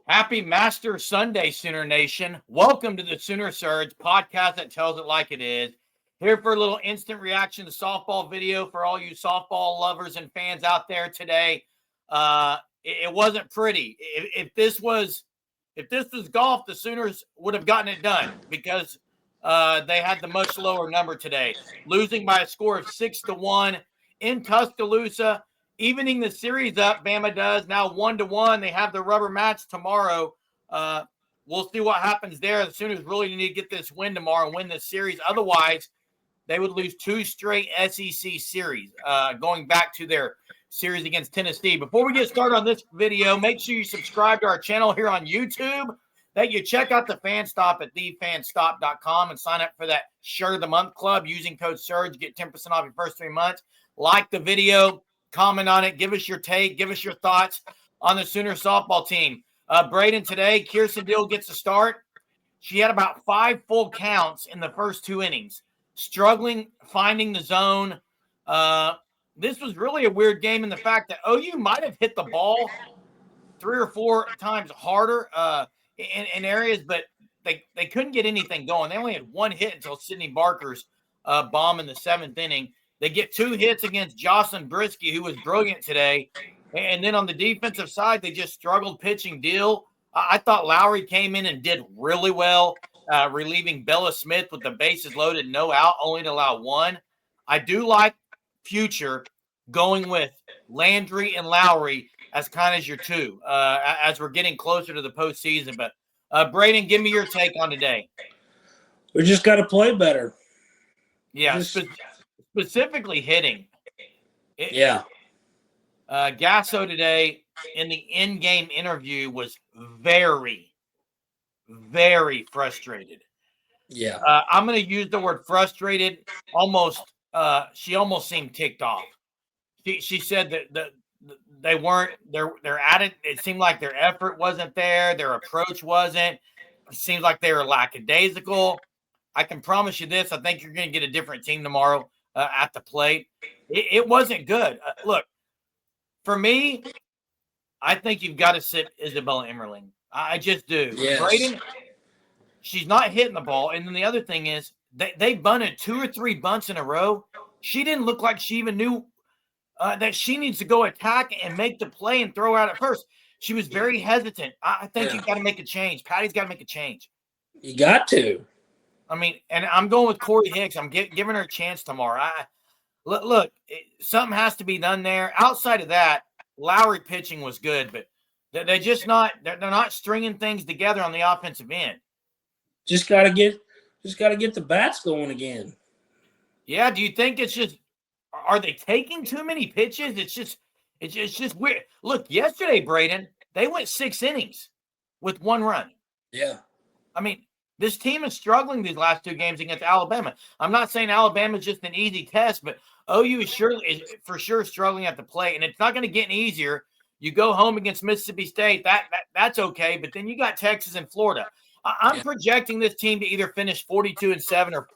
Happy Master Sunday, Sooner Nation. Welcome to the Sooner Surge podcast that tells it like it is. Here for a little instant reaction to softball video for all you softball lovers and fans out there today. It wasn't pretty. If this was golf, the Sooners would have gotten it done because they had the much lower number today, losing by a score of 6-1 in Tuscaloosa. Evening the series up, Bama does now 1-1. They have the rubber match tomorrow. We'll see what happens there. The Sooners really need to get this win tomorrow and win this series. Otherwise, they would lose 2 straight SEC series, going back to their series against Tennessee. Before we get started on this video, make sure you subscribe to our channel here on YouTube, that you check out the Fan Stop at thefanstop.com and sign up for that Shirt of the Month Club using code SURGE. Get 10% off your first 3 months. Like the video. Comment on it. Give us your take. Give us your thoughts on the Sooner softball team. Braden, today, Kirsten Deal gets a start. She had about 5 full counts in the first 2 innings, struggling finding the zone. This was really a weird game in the fact that OU might have hit the ball 3 or 4 times harder in areas, but they couldn't get anything going. They only had 1 hit until Sydney Barker's bomb in the 7th inning. They get 2 hits against Jocelyn Brisky, who was brilliant today. And then on the defensive side, they just struggled pitching Deal. I thought Lowry came in and did really well, relieving Bella Smith with the bases loaded, no out, only to allow 1. I do like future going with Landry and Lowry as kind of your 2 as we're getting closer to the postseason. But, Braden, give me your take on today. We just got to play better. Yeah, specifically hitting. Gasso today in the in-game interview was very, very frustrated. Yeah. I'm going to use the word frustrated. She almost seemed ticked off. She said that they weren't they're at it. It seemed like their effort wasn't there. Their approach wasn't. It seems like they were lackadaisical. I can promise you this. I think you're going to get a different team tomorrow at the plate. It wasn't good. Look, for me, I think you've got to sit Isabella Emmerling. I just do. Yes. Braden, she's not hitting the ball. And then the other thing is they bunted 2 or 3 bunts in a row. She didn't look like she even knew that she needs to go attack and make the play and throw out at first. She was very hesitant. I think you've got to make a change. Patty's got to make a change. You got to. I mean, and I'm going with Corey Hicks. I'm giving her a chance tomorrow. Look, something has to be done there. Outside of that, Lowry pitching was good, but they're just not. They're not stringing things together on the offensive end. Just got to get the bats going again. Yeah. Do you think it's just? Are they taking too many pitches? It's just weird. Look, yesterday, Braden, they went 6 innings with 1 run. Yeah. I mean, this team is struggling these last 2 games against Alabama. I'm not saying Alabama is just an easy test, but OU is for sure struggling at the plate, and it's not going to get any easier. You go home against Mississippi State, that's okay, but then you got Texas and Florida. I'm projecting this team to either finish 42-7 or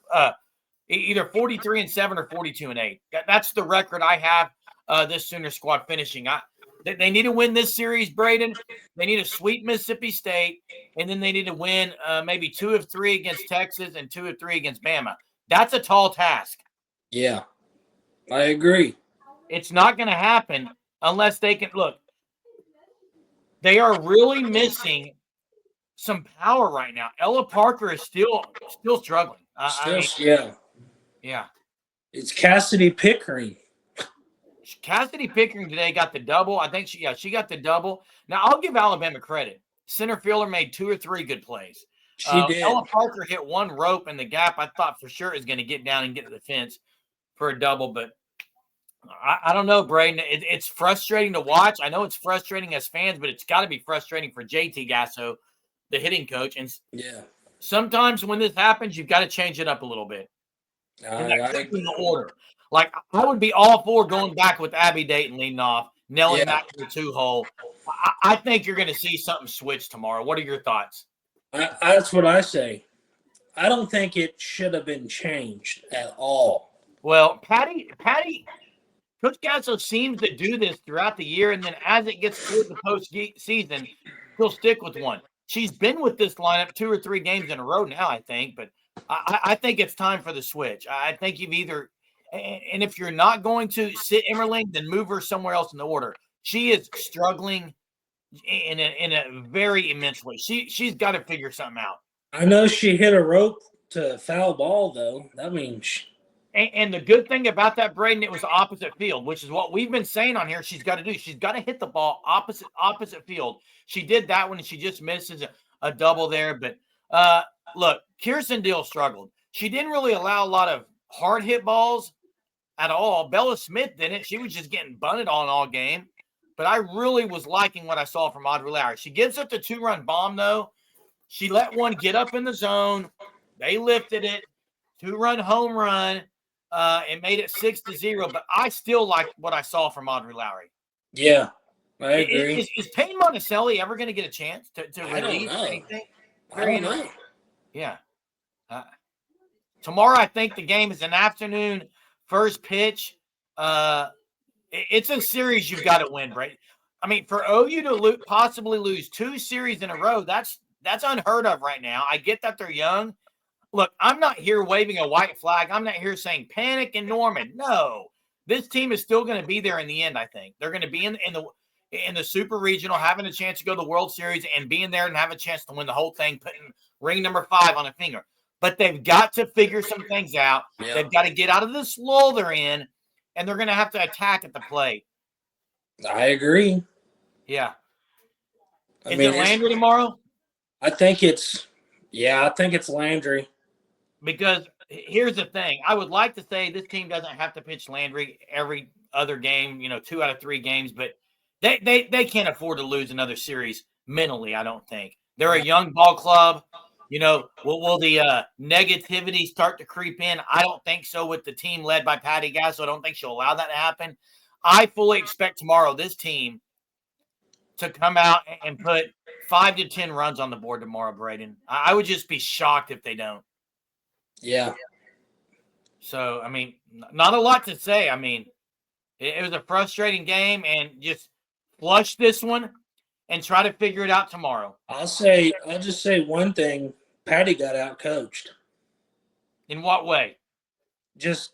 either 43-7 or 42-8. That's the record I have this Sooner squad finishing. They need to win this series, Braden. They need to sweep Mississippi State, and then they need to win maybe 2 of 3 against Texas and 2 of 3 against Bama. That's a tall task. Yeah, I agree. It's not going to happen unless they can – look, they are really missing some power right now. Ella Parker is still struggling. Yeah. It's Cassidy Pickering. Cassidy Pickering today got the double. I think she got the double. Now, I'll give Alabama credit. Center fielder made 2 or 3 good plays. She did. Ella Parker hit 1 rope in the gap. I thought for sure is going to get down and get to the fence for a double, but I don't know, Braden. It's frustrating to watch. I know it's frustrating as fans, but it's got to be frustrating for JT Gasso, the hitting coach. And sometimes when this happens, you've got to change it up a little bit. And that's in the order. Like, I would be all for going back with Abby Dayton leading off, Nelly back to the 2-hole. I think you're going to see something switch tomorrow. What are your thoughts? That's what I say. I don't think it should have been changed at all. Well, Patty, Coach Gasso seems to do this throughout the year, and then as it gets toward the postseason, she'll stick with one. She's been with this lineup 2 or 3 games in a row now, I think, but I think it's time for the switch. I think you've either – and if you're not going to sit Emmerling, then move her somewhere else in the order. She is struggling in a very immense way. She's got to figure something out. I know she hit a rope to foul ball, though. That means – And the good thing about that, Braden, it was the opposite field, which is what we've been saying on here she's got to do. She's got to hit the ball opposite field. She did that one, and she just misses a double there. But look, Kirsten Deal struggled. She didn't really allow a lot of hard hit balls at all. Bella Smith didn't. She was just getting bunted on all game. But I really was liking what I saw from Audrey Lowry. She gives up the 2-run bomb, though. She let one get up in the zone. They lifted it. 2-run home run. It made it 6-0, but I still like what I saw from Audrey Lowry. Yeah, I agree. Is Payne Monticelli ever going to get a chance to release anything? I don't know. Yeah. Tomorrow, I think the game is an afternoon first pitch. It's a series you've got to win, right? I mean, for OU to possibly lose 2 series in a row, that's unheard of right now. I get that they're young. Look, I'm not here waving a white flag. I'm not here saying panic in Norman. No, this team is still going to be there in the end. I think they're going to be in the Super Regional, having a chance to go to the World Series and being there and have a chance to win the whole thing, putting ring number 5 on a finger. But they've got to figure some things out. Yeah. They've got to get out of this lull they're in, and they're going to have to attack at the plate. I agree. Yeah. Is it Landry tomorrow? I think it's Landry. Because here's the thing. I would like to say this team doesn't have to pitch Landry every other game, 2 out of 3 games, but they can't afford to lose another series mentally, I don't think. They're a young ball club. Will the negativity start to creep in? I don't think so with the team led by Patty Gasso. I don't think she'll allow that to happen. I fully expect tomorrow this team to come out and put 5 to 10 runs on the board tomorrow, Braden. I would just be shocked if they don't. Yeah. So, I mean, not a lot to say. I mean, it was a frustrating game, and just flush this one and try to figure it out tomorrow. I'll just say one thing. Patty got out coached. In what way? Just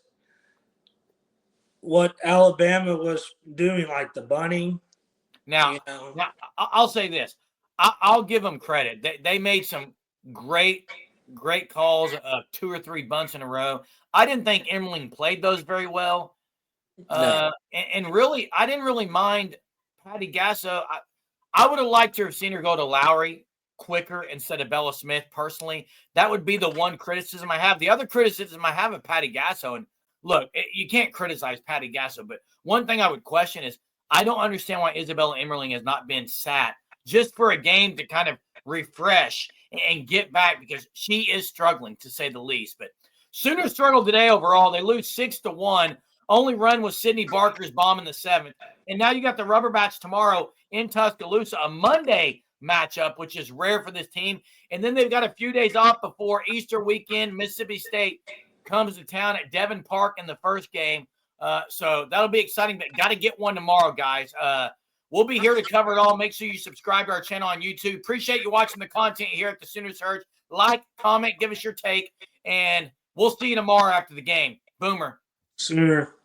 what Alabama was doing, like the bunting. Now I'll say this. I'll give them credit. They made some great calls of 2 or 3 bunts in a row. I didn't think Emmerling played those very well. No. And really, I didn't really mind Patty Gasso. I would have liked to have seen her go to Lowry quicker instead of Bella Smith, personally. That would be the one criticism I have. The other criticism I have of Patty Gasso, and look, you can't criticize Patty Gasso, but one thing I would question is I don't understand why Isabella Emmerling has not been sat just for a game to kind of refresh and get back, because she is struggling, to say the least. But Sooners struggled today overall. They lose 6-1. Only run was Sydney Barker's bomb in the 7th. And now you got the rubber match tomorrow in Tuscaloosa, a Monday matchup, which is rare for this team. And then they've got a few days off before Easter weekend. Mississippi State comes to town at Devon Park in the first game. So that'll be exciting, but got to get one tomorrow, guys. We'll be here to cover it all. Make sure you subscribe to our channel on YouTube. Appreciate you watching the content here at the Sooner Surge. Like, comment, give us your take, and we'll see you tomorrow after the game. Boomer. Sooner.